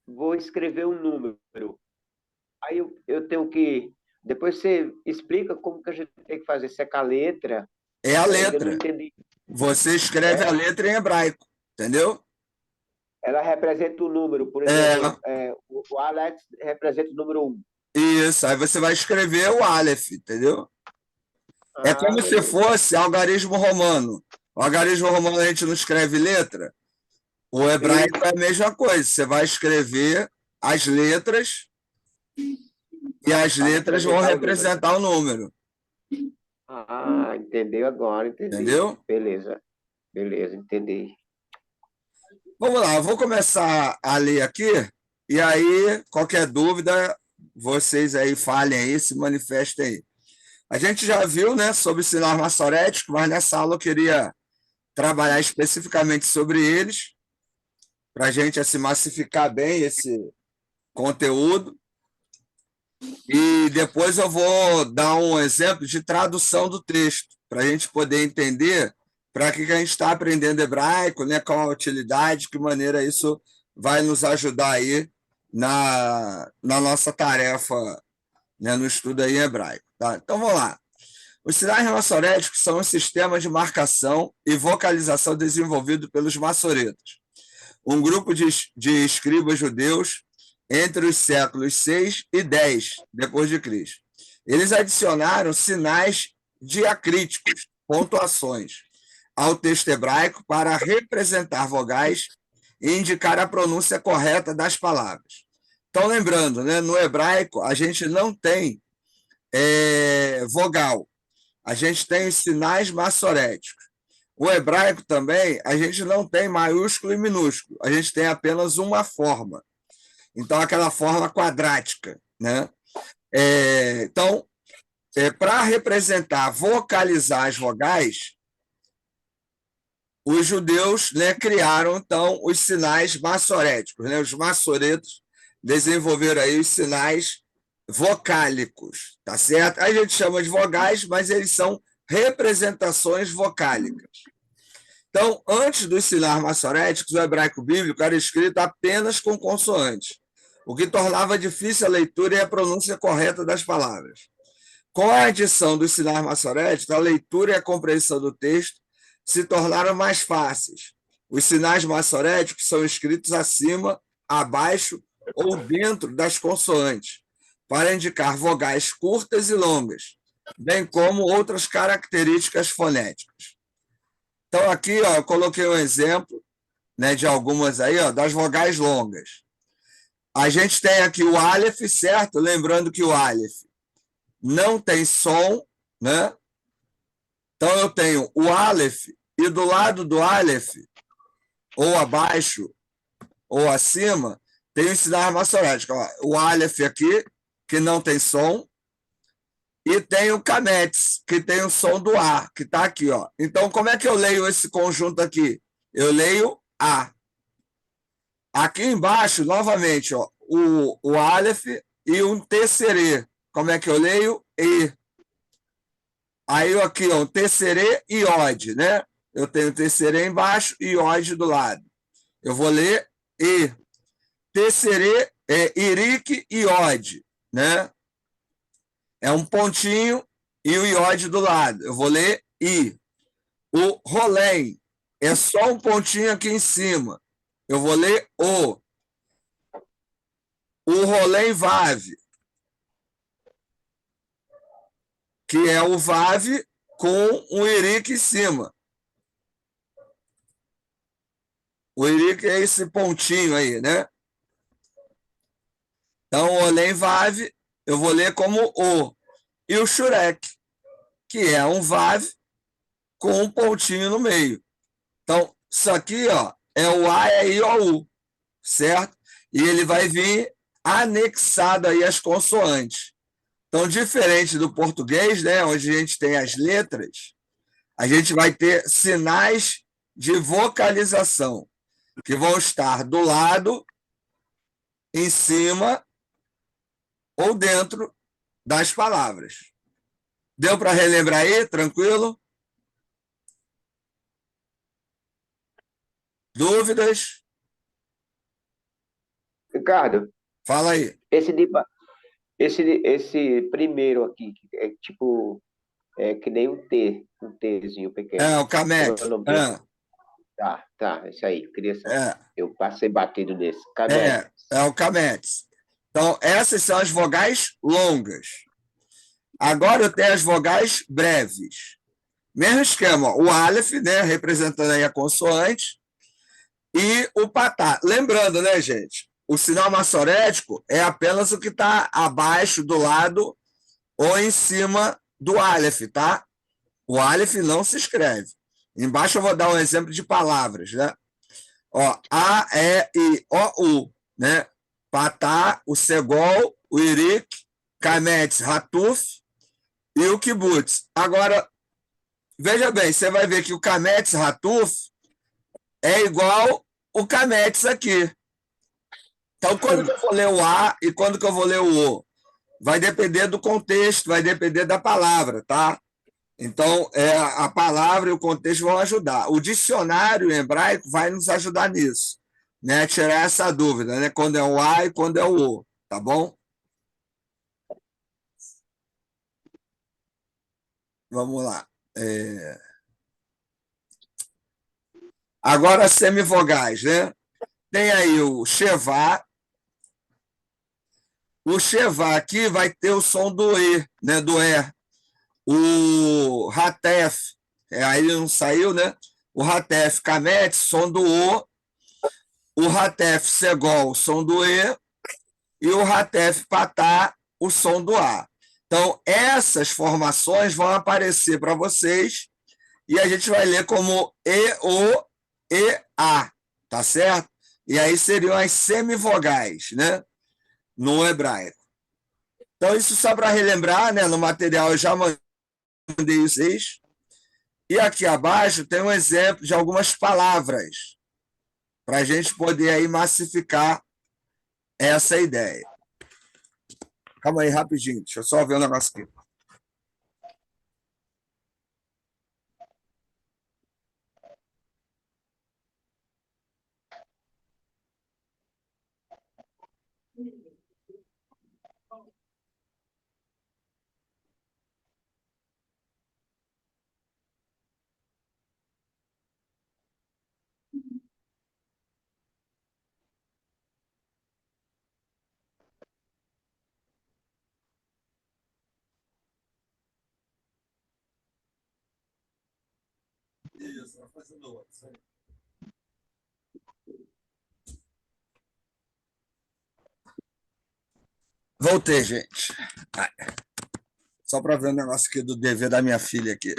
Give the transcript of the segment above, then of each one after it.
vou escrever um número. Aí eu tenho que. Depois você explica como que a gente tem que fazer. Se é com a letra, É a eu ainda não letra. entendi. Você escreve a É, letra em hebraico, entendeu? ela representa o número, por É, exemplo, o Alex representa o número um. isso. Aí você vai escrever o Aleph, entendeu? É Ah, como se beleza. fosse algarismo romano. O algarismo romano a gente não escreve letra. O hebraico Isso. é a mesma coisa. Você vai escrever as letras e as Para letras vão representar o número. representar o número, Ah, entendeu agora, entendi. entendeu? Beleza, beleza, entendi. Vamos lá, eu vou começar a ler aqui e aí, qualquer dúvida, vocês aí falem aí, se manifestem aí. A gente já viu, né, sobre sinais maçoréticos, mas nessa aula eu queria trabalhar especificamente sobre eles, para a gente assim, massificar bem esse conteúdo. E depois eu vou dar um exemplo de tradução do texto, para a gente poder entender para que a gente está aprendendo hebraico, né, qual a utilidade, que maneira isso vai nos ajudar aí na nossa tarefa, né, no estudo aí em hebraico. Tá? Então vamos lá. Os sinais maçoréticos são um sistema de marcação e vocalização desenvolvido pelos maçoretas, um grupo de escribas judeus entre os séculos 6 e 10 depois de Cristo. Eles adicionaram sinais diacríticos, pontuações, ao texto hebraico para representar vogais e indicar a pronúncia correta das palavras. Então, lembrando, né, no hebraico a gente não tem vogal, a gente tem os sinais maçoréticos. O hebraico também, a gente não tem maiúsculo e minúsculo, a gente tem apenas uma forma. Então, aquela forma quadrática, né? Então, para representar, vocalizar as vogais, os judeus, né, criaram, então, os sinais maçoréticos. Né? Os maçoretos desenvolveram aí os sinais vocálicos, tá certo? A gente chama de vogais, mas eles são representações vocálicas. Então, antes dos sinais maçoréticos, o hebraico bíblico era escrito apenas com consoantes, o que tornava difícil a leitura e a pronúncia correta das palavras. Com a adição dos sinais maçoréticos, a leitura e a compreensão do texto se tornaram mais fáceis. Os sinais maçoréticos são escritos acima, abaixo ou dentro das consoantes, para indicar vogais curtas e longas, bem como outras características fonéticas. Então, aqui ó, eu coloquei um exemplo, né, de algumas aí, ó, das vogais longas. A gente tem aqui o Aleph, certo? Lembrando que o Aleph não tem som, né? Então eu tenho o Aleph e do lado do Aleph, ou abaixo, ou acima, tem o sinal maçorético. O Aleph aqui, que não tem som, e tem o Kametz, que tem o som do A, que está aqui. Ó. Então, como é que eu leio esse conjunto aqui? Eu leio A. Aqui embaixo, novamente, ó, o Aleph e um terceirê. Como é que eu leio? E. Aí aqui, ó, um terceirê e ode, né? Eu tenho terceirê embaixo e ode do lado. Eu vou ler E. Terceirê é irique e ode, né? É um pontinho e o iode do lado. Eu vou ler I. O rolém é só um pontinho aqui em cima. Eu vou ler O. O rolém vave, que é o vave com um irique em cima. O irique é esse pontinho aí, né? Então, o rolém vave, eu vou ler como O. E o shurek, que é um vave com um pontinho no meio. Então, isso aqui ó, é o A, E, I, O, U, certo? E ele vai vir anexado aí às consoantes. Então, diferente do português, né, onde a gente tem as letras, a gente vai ter sinais de vocalização, que vão estar do lado, em cima ou dentro das palavras. Deu para relembrar aí? Tranquilo? Dúvidas? Ricardo, Fala aí. esse, de, ba- esse primeiro aqui, que é tipo, é que nem um Tzinho pequeno. O Como é Camete. o nome dele? Tá, esse aí. É, Eu passei batido nesse. é o Cametes. Então, essas são as vogais longas. Agora eu tenho as vogais breves. Mesmo esquema, o Aleph, né, representando aí a consoante, e o patá. Lembrando, né, gente, o sinal maçorético é apenas o que está abaixo, do lado ou em cima do Aleph, tá? O Aleph não se escreve. Embaixo eu vou dar um exemplo de palavras, né? Ó, A, E, I, O, U, né? Patá, o Segol, o Irik, Kametz, Hatuf e o Kibbutz. Agora, veja bem, você vai ver que o Kametz, Hatuf é igual o Kametz aqui. Então, quando que eu vou ler o A e quando que eu vou ler o O? Vai depender do contexto, vai depender da palavra, tá? Então, a palavra e o contexto vão ajudar. O dicionário em hebraico vai nos ajudar nisso, né? Tirar essa dúvida, né? Quando é o A e quando é o O, tá bom? Vamos lá. Agora, semivogais, né? Tem aí o Shevá. O Shevá aqui vai ter o som do E, né? Do E. O Hatef, aí não saiu, né? O Hatef Kamet, som do O Hatef Segol, som do E o Hatef Patá, o som do A. Então, essas formações vão aparecer para vocês e a gente vai ler como E-O, E-A, tá certo? E aí seriam as semivogais, né? No hebraico. Então, isso só para relembrar, né? No material eu já mandei vocês. E aqui abaixo tem um exemplo de algumas palavras para a gente poder aí massificar essa ideia. Calma aí, rapidinho, deixa eu só ver um negócio aqui. Isso, vai fazendo outro. Voltei, gente. Só para ver o negócio aqui do dever da minha filha aqui.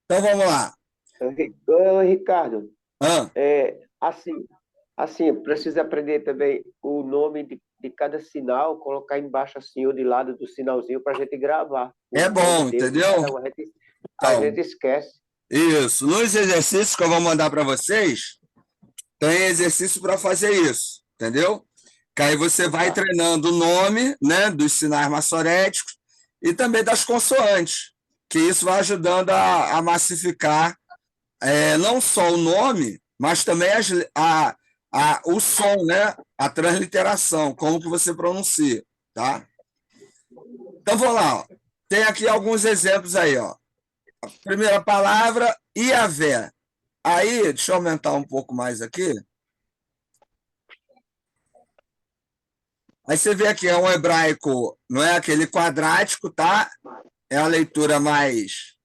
Então vamos lá. Ô, Ricardo, Ah, assim, precisa aprender também o nome de cada sinal, colocar embaixo assim, ou de lado do sinalzinho, para a gente gravar o é nome bom, deles, entendeu? a Então, gente esquece. isso. Nos exercícios que eu vou mandar para vocês, tem exercício para fazer isso, entendeu? Que aí você vai Tá. treinando o nome, né, dos sinais maçoréticos e também das consoantes, que isso vai ajudando a massificar não só o nome, mas também o som, né? A transliteração, como que você pronuncia, tá? Então, vamos lá. Ó. Tem aqui alguns exemplos aí. Ó. A primeira palavra, Iavé. Aí, deixa eu aumentar um pouco mais aqui. Aí você vê aqui, é um hebraico, não é aquele quadrático, tá? É a leitura mais...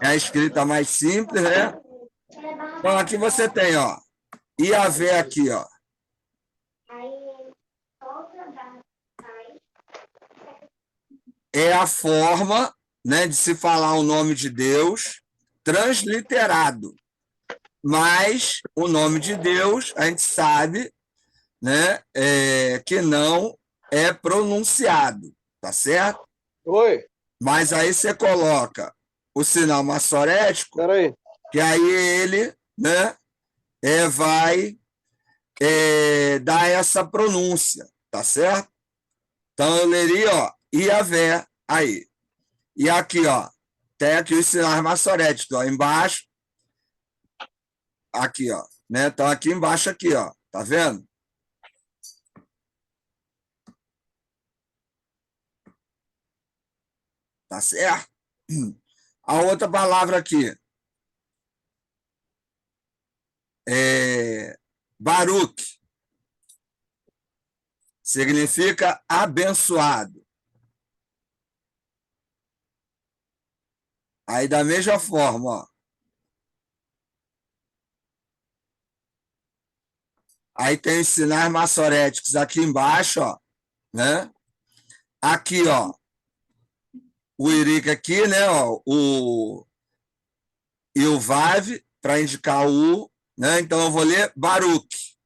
É a escrita mais simples, né? Então, aqui você tem, ó, Iavé aqui, ó. É a forma, né, de se falar o nome de Deus transliterado. Mas o nome de Deus, a gente sabe, né, que não é pronunciado, tá certo? Oi, Mas aí você coloca o sinal maçorético, peraí. que aí ele, né, vai dar essa pronúncia, tá certo? Então eu leria, ó, Iavé aí. E aqui, ó, tem aqui os sinais maçoréticos, ó, embaixo, aqui, ó, né? Então aqui embaixo aqui, ó, tá vendo? Tá certo? A outra palavra aqui é Baruch. Significa abençoado. Aí, da mesma forma, ó. Aí tem os sinais maçoréticos aqui embaixo, ó, né? Aqui, ó, o iric aqui, né? Ó, e o vav para indicar o U, né? Então eu vou ler Baruch.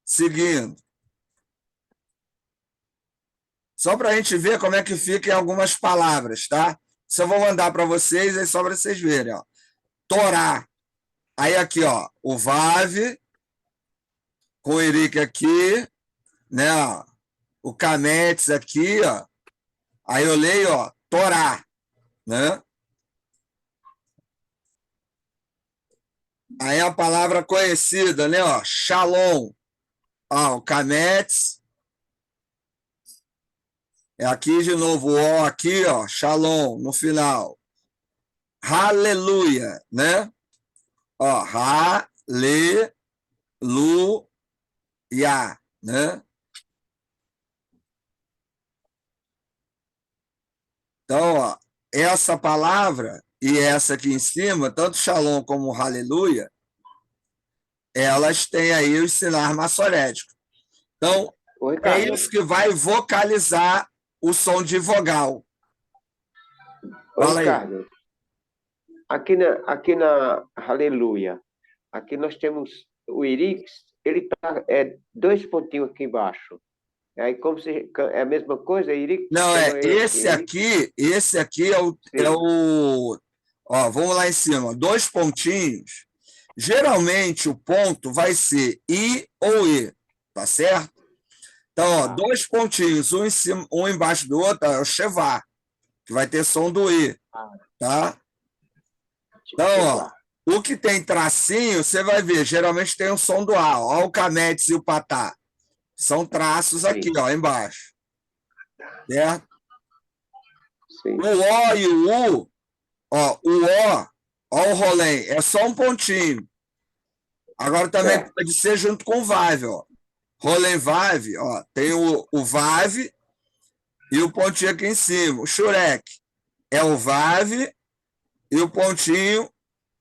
Seguindo. Só para a gente ver como é que fica em algumas palavras, tá? Isso eu vou mandar para vocês, aí só para vocês verem, ó. Torá. Aí aqui, ó, o vav com o iric aqui, né? Ó, o kametz aqui, ó. Aí eu leio, ó, Torá, né? Aí a palavra conhecida, né? Ó, Shalom. Ó, o Kametz. É aqui de novo, o O aqui, ó, Shalom, no final. Aleluia, né? Ó, Aleluia, né? Então, ó, essa palavra e essa aqui em cima, tanto Shalom como Aleluia, elas têm aí os sinais maçoréticos. Então, Ô, é Ricardo, isso que vai vocalizar o som de vogal. ô, Fala aí. Ricardo, aqui na Aleluia, aqui nós temos o Irix, ele tá, dois pontinhos aqui embaixo. Aí como se é a mesma coisa, Irix? Não, Chama esse aqui é Sim. o, ó, vamos lá em cima, dois pontinhos. Geralmente o ponto vai ser I ou E, tá certo? Então, ó, Tá. dois pontinhos, um em cima, um embaixo do outro, é o Shevá, que vai ter som do I, Ah, tá? tipo, Então, ó, Shevá. o que tem tracinho, você vai ver, geralmente tem o som do A, ó, o Kametz e o Patá. São traços aqui, Sim, ó, embaixo, certo? sim. O O e o U, ó, ó o rolém, é só um pontinho. Agora também Certo. pode ser junto com o VAV, ó. Rolém VAV, ó, tem o VAV e o pontinho aqui em cima. O Shurek é o VAV e o pontinho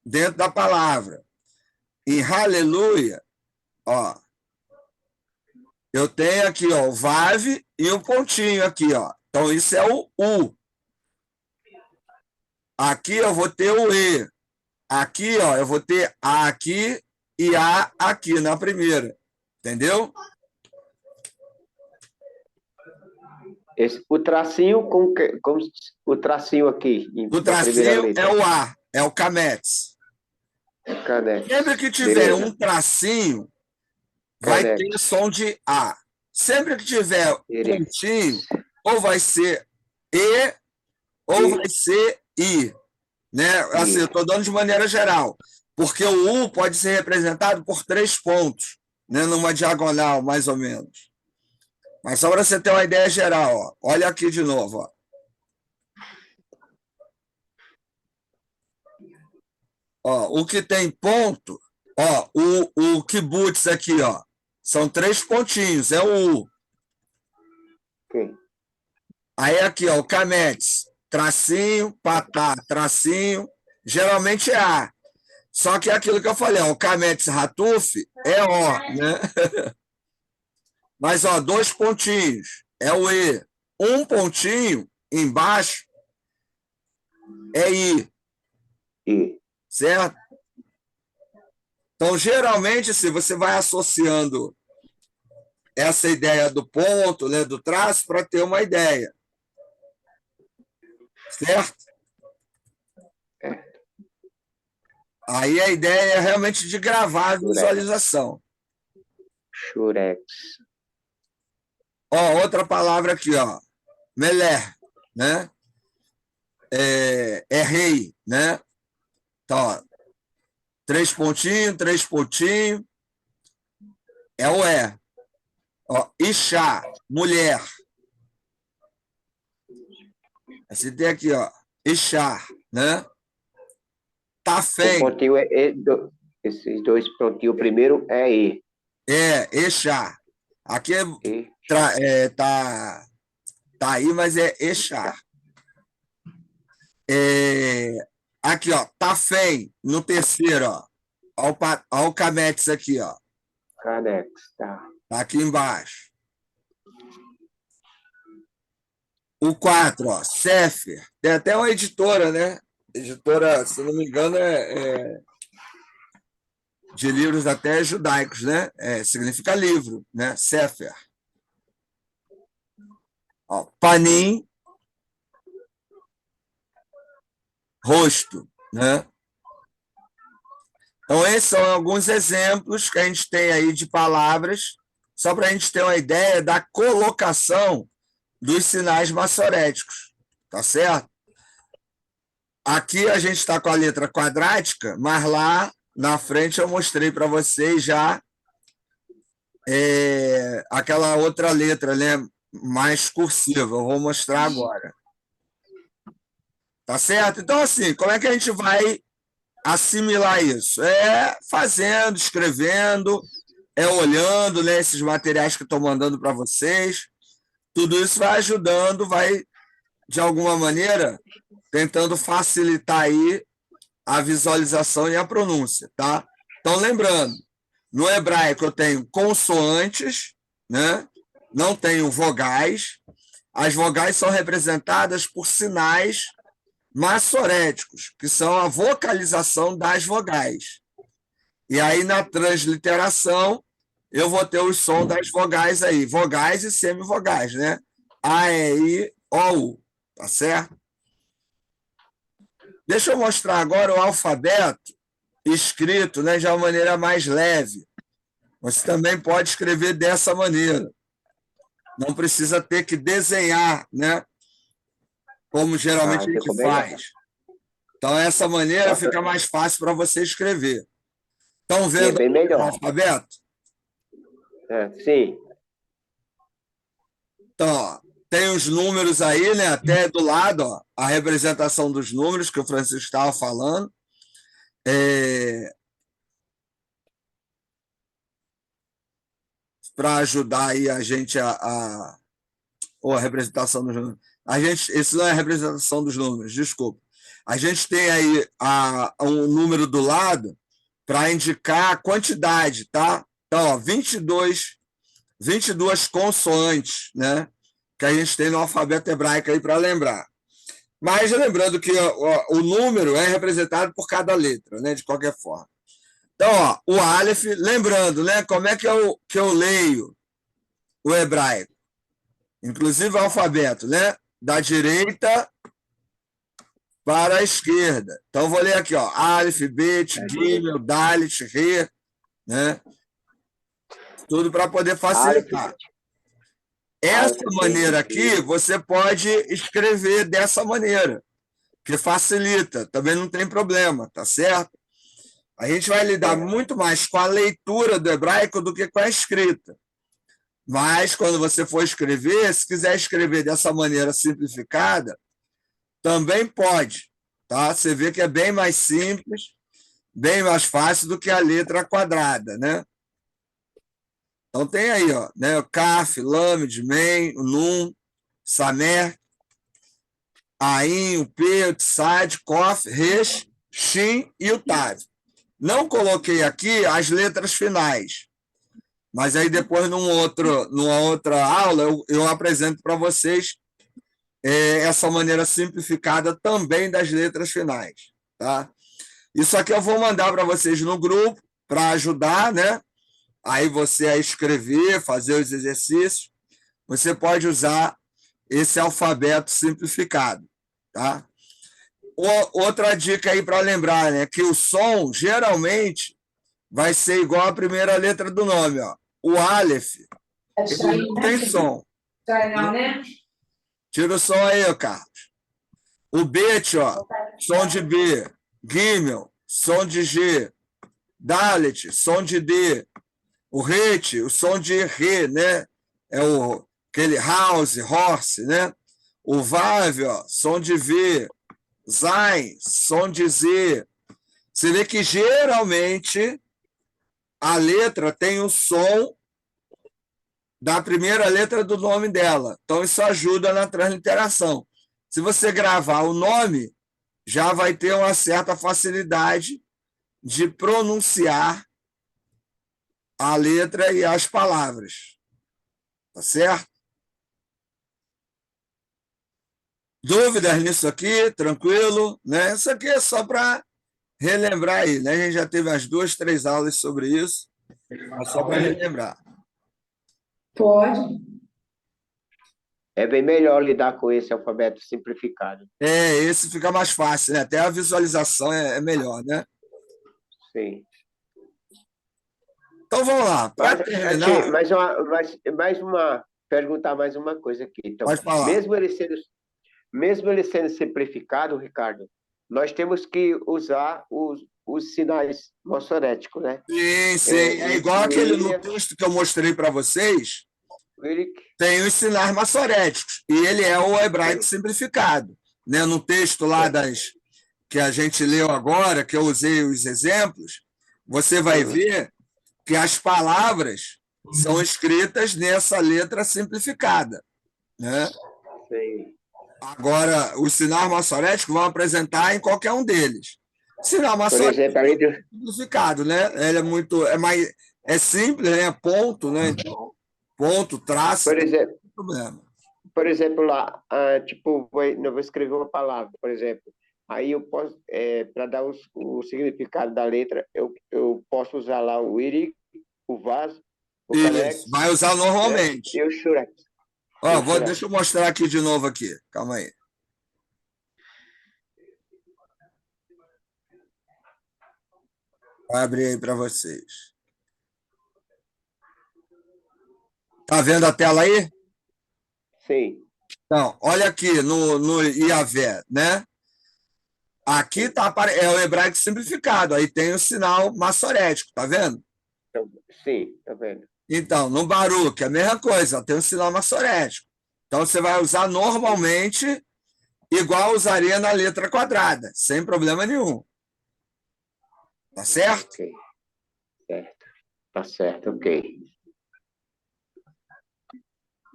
dentro da palavra. Em Aleluia, ó, eu tenho aqui, ó, o VAV e o pontinho aqui, ó. Então isso é o U. Aqui eu vou ter o E. Aqui, ó, eu vou ter A aqui e A aqui na primeira. Entendeu? O tracinho o tracinho aqui O na primeira tracinho é letra. o A, é o Kametz. Sempre Canex. que tiver Beleza. um tracinho, vai ter Canex. som de A. Sempre que tiver Irix. pontinho, ou vai ser E, ou E, vai ser I. Né? Assim, eu e. estou dando de maneira geral, porque o U pode ser representado por 3 pontos, né? Numa diagonal, mais ou menos. Mas só para você ter uma ideia geral, ó. Olha aqui de novo. Ó. Ó, o que tem ponto, ó, o kibutz aqui, ó, são 3 pontinhos, é o U. Ok. Aí aqui, ó, o kametz, tracinho, patá, tracinho, geralmente é A. Só que é aquilo que eu falei, ó, o kametz ratuf é O, né? Mas, ó, 2 pontinhos é o E. Um pontinho embaixo é I, E. certo? Então, geralmente, se você vai associando essa ideia do ponto, né, do traço, para ter uma ideia. Certo? É. Aí a ideia é realmente de gravar a Shurex. visualização. Shurex. Ó, outra palavra aqui, ó. Meler, né? É rei, né? Então, ó, 3 pontinhos, 3 pontinhos. É o E. Ó, Ixá, mulher. Você tem aqui, ó, Ixá, né? O Tafém, pontinho esses dois pontinhos, o primeiro é E. Exá. Aqui E. tá aí, mas é Exá. Aqui, ó, Tafém, no terceiro, ó. Olha o Cametes aqui, ó. Canex, tá. Tá aqui embaixo. O 4, ó, Sefer. Tem até uma editora, né? Editora, se não me engano, de livros até judaicos, né? Significa livro, né? Sefer. Ó, Panim, rosto, né? Então, esses são alguns exemplos que a gente tem aí de palavras, só para a gente ter uma ideia da colocação dos sinais maçoréticos, tá certo? Aqui a gente está com a letra quadrática, mas lá na frente eu mostrei para vocês já aquela outra letra, né, mais cursiva. Eu vou mostrar agora. Tá certo? Então, assim, como é que a gente vai assimilar isso? Fazendo, escrevendo, olhando, né, esses materiais que eu estou mandando para vocês. Tudo isso vai ajudando, vai, de alguma maneira, tentando facilitar aí a visualização e a pronúncia, tá? Então, lembrando, no hebraico eu tenho consoantes, né? Não tenho vogais. As vogais são representadas por sinais maçoréticos, que são a vocalização das vogais. E aí, na transliteração, eu vou ter o som das vogais aí, vogais e semivogais, né? A, E, I, O, U, tá certo? Deixa eu mostrar agora o alfabeto escrito, né, de uma maneira mais leve. Você também pode escrever dessa maneira. Não precisa ter que desenhar, né? Como geralmente a gente faz. Então, essa maneira fica mais fácil para você escrever. Estão vendo bem melhor. O alfabeto? Sim. Então, ó, tem os números aí, né? Até do lado, ó, a representação dos números que o Francisco estava falando. Para ajudar aí a gente ou a representação dos números. Isso não é a representação dos números, desculpa. A gente tem aí um número do lado para indicar a quantidade, tá? Então, ó, 22 consoantes, né? Que a gente tem no alfabeto hebraico aí para lembrar. Mas lembrando que o número é representado por cada letra, né? De qualquer forma. Então, ó, o Aleph, lembrando, né? Como é que eu leio o hebraico? Inclusive o alfabeto, né? Da direita para a esquerda. Então, vou ler aqui, ó. Aleph, Bet, Gimel, Dalet, Re, né? Tudo para poder facilitar. Essa maneira aqui, você pode escrever dessa maneira, que facilita, também não tem problema, tá certo? A gente vai lidar muito mais com a leitura do hebraico do que com a escrita. Mas, quando você for escrever, se quiser escrever dessa maneira simplificada, também pode. Tá? Você vê que é bem mais simples, bem mais fácil do que a letra quadrada, né? Então, tem aí, ó, né? O Kaf, Lamed, Men, o Nun, Samer, Ain, o P, o Tsad, Kof, Resh, Shin e o Tav. Não coloquei aqui as letras finais, mas aí depois, numa outra aula, eu apresento para vocês essa maneira simplificada também das letras finais. Tá? Isso aqui eu vou mandar para vocês no grupo, para ajudar, né? Aí você a escrever, fazer os exercícios. Você pode usar esse alfabeto simplificado. Tá? Outra dica aí para lembrar, né? Que o som, geralmente, vai ser igual à primeira letra do nome. Ó. O Aleph, ele não tem som. Tira o som aí, Carlos. O Bet, ó, som de B. Gimel, som de G. Dalet, som de D. O Ret, o som de Re, né? aquele house, horse, né? O Vav, ó, som de V. Zain, som de Z. Você vê que geralmente a letra tem o som da primeira letra do nome dela. Então, isso ajuda na transliteração. Se você gravar o nome, já vai ter uma certa facilidade de pronunciar a letra e as palavras. Tá certo? Dúvidas nisso aqui? Tranquilo? Né? Isso aqui é só para relembrar aí, né? A gente já teve umas 2, 3 aulas sobre isso, mas só para relembrar. Pode. É bem melhor lidar com esse alfabeto simplificado. Esse fica mais fácil, né? Até a visualização é melhor, né? Sim. Então, vamos lá. Para terminar... Perguntar mais uma coisa aqui. Então, pode falar. Mesmo ele sendo simplificado, Ricardo, nós temos que usar os sinais maçoréticos, né? Sim. É igual aquele no texto que eu mostrei para vocês, tem os sinais maçoréticos, e ele é o hebraico simplificado. Né? No texto lá que a gente leu agora, que eu usei os exemplos, você vai ver que as palavras são escritas nessa letra simplificada. Né? Sim. Agora, os sinais maçoréticos vão apresentar em qualquer um deles. Sinal maçorético é simplificado, né? Ele é simples, né? Ponto, né? Então, ponto, traço, por exemplo, não tem problema. Por exemplo, lá, eu vou escrever uma palavra, por exemplo. Aí eu posso, para dar o significado da letra, eu posso usar lá o iri, o vas, o canex. Vai usar normalmente. E o shurex. Deixa eu mostrar aqui de novo aqui. Calma aí. Vou abrir aí para vocês. Tá vendo a tela aí? Sim. Então, olha aqui no Iavé, né? Aqui é o hebraico simplificado, aí tem o sinal maçorético, tá vendo? Sim, tá vendo. Então, no Baruch, a mesma coisa, tem um sinal maçorético. Então, você vai usar normalmente, igual usaria na letra quadrada, sem problema nenhum. Tá certo? Ok. Certo. Tá certo, ok.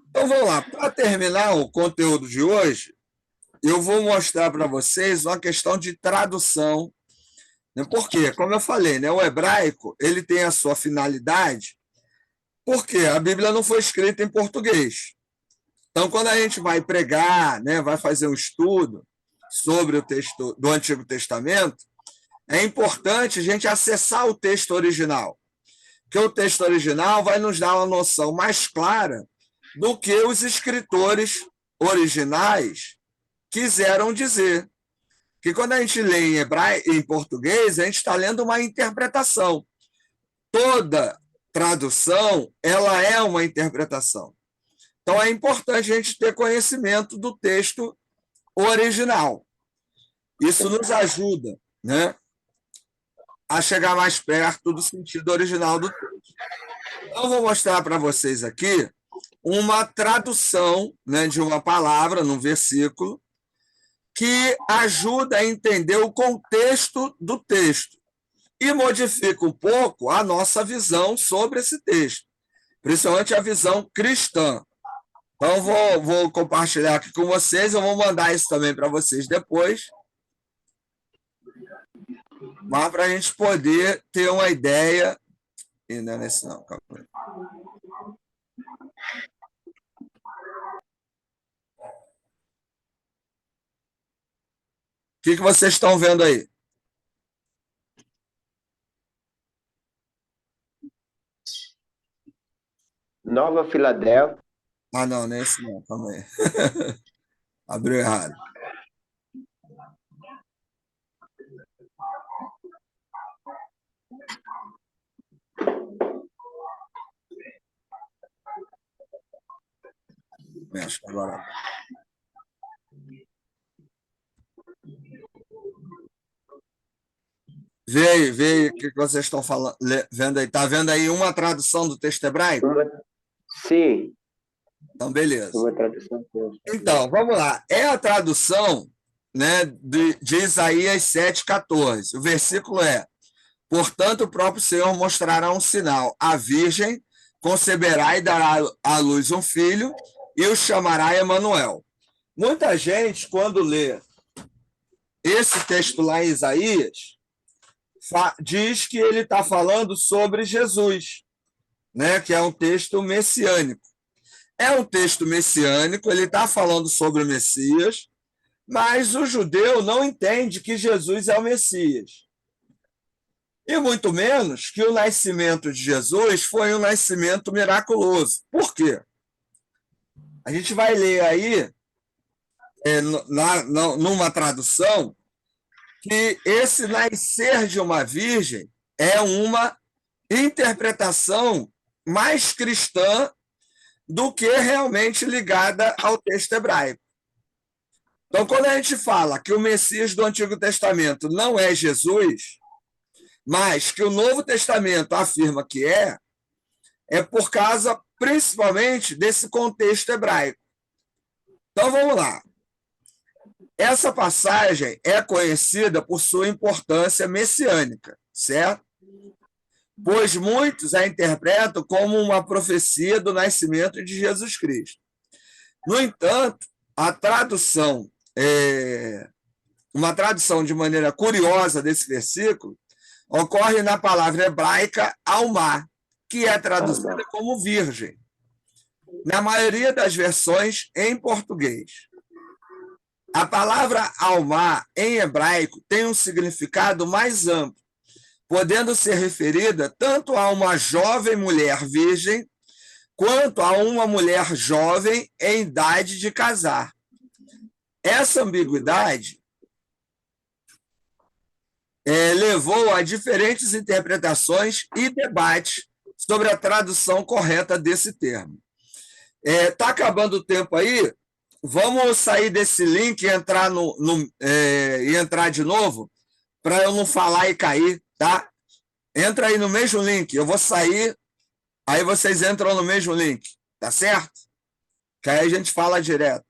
Então, vamos lá. Para terminar o conteúdo de hoje, eu vou mostrar para vocês uma questão de tradução. Porque, como eu falei, né, o hebraico ele tem a sua finalidade, porque a Bíblia não foi escrita em português. Então, quando a gente vai pregar, né, vai fazer um estudo sobre o texto do Antigo Testamento, é importante a gente acessar o texto original, porque o texto original vai nos dar uma noção mais clara do que os escritores originais quiseram dizer. Que quando a gente lê em português, a gente está lendo uma interpretação. Toda tradução, ela é uma interpretação. Então, é importante a gente ter conhecimento do texto original. Isso nos ajuda, né, a chegar mais perto do sentido original do texto. Então, eu vou mostrar para vocês aqui uma tradução, né, de uma palavra num versículo que ajuda a entender o contexto do texto e modifica um pouco a nossa visão sobre esse texto, principalmente a visão cristã. Então, vou compartilhar aqui com vocês, eu vou mandar isso também para vocês depois, mas para a gente poder ter uma ideia... E não é nesse não, calma aí. O que vocês estão vendo aí? Nova Filadélfia. Não, nem esse não, calma aí. Abriu errado. Mexe agora. Vê aí o que vocês estão vendo aí. Está vendo aí uma tradução do texto hebraico? Sim. Então, beleza. Uma tradução. Então, vamos lá. É a tradução, né, de Isaías 7,14. O versículo é: portanto, o próprio Senhor mostrará um sinal. A virgem conceberá e dará à luz um filho e o chamará Emanuel. Muita gente, quando lê esse texto lá em Isaías, diz que ele está falando sobre Jesus, né, que é um texto messiânico. É um texto messiânico, ele está falando sobre o Messias, mas o judeu não entende que Jesus é o Messias. E muito menos que o nascimento de Jesus foi um nascimento miraculoso. Por quê? A gente vai ler aí, numa tradução, que esse nascer de uma virgem é uma interpretação mais cristã do que realmente ligada ao texto hebraico. Então, quando a gente fala que o Messias do Antigo Testamento não é Jesus, mas que o Novo Testamento afirma que é por causa, principalmente, desse contexto hebraico. Então, vamos lá. Essa passagem é conhecida por sua importância messiânica, certo? Pois muitos a interpretam como uma profecia do nascimento de Jesus Cristo. No entanto, a tradução, uma tradução de maneira curiosa desse versículo, ocorre na palavra hebraica alma, que é traduzida como virgem, na maioria das versões em português. A palavra alma, em hebraico, tem um significado mais amplo, podendo ser referida tanto a uma jovem mulher virgem, quanto a uma mulher jovem em idade de casar. Essa ambiguidade levou a diferentes interpretações e debates sobre a tradução correta desse termo. Está acabando o tempo aí? Vamos sair desse link e entrar, e entrar de novo, para eu não falar e cair, tá? Entra aí no mesmo link, eu vou sair, aí vocês entram no mesmo link, tá certo? Que aí a gente fala direto.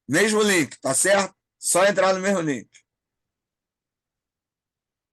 Mesmo link, tá certo? Só entrar no mesmo link.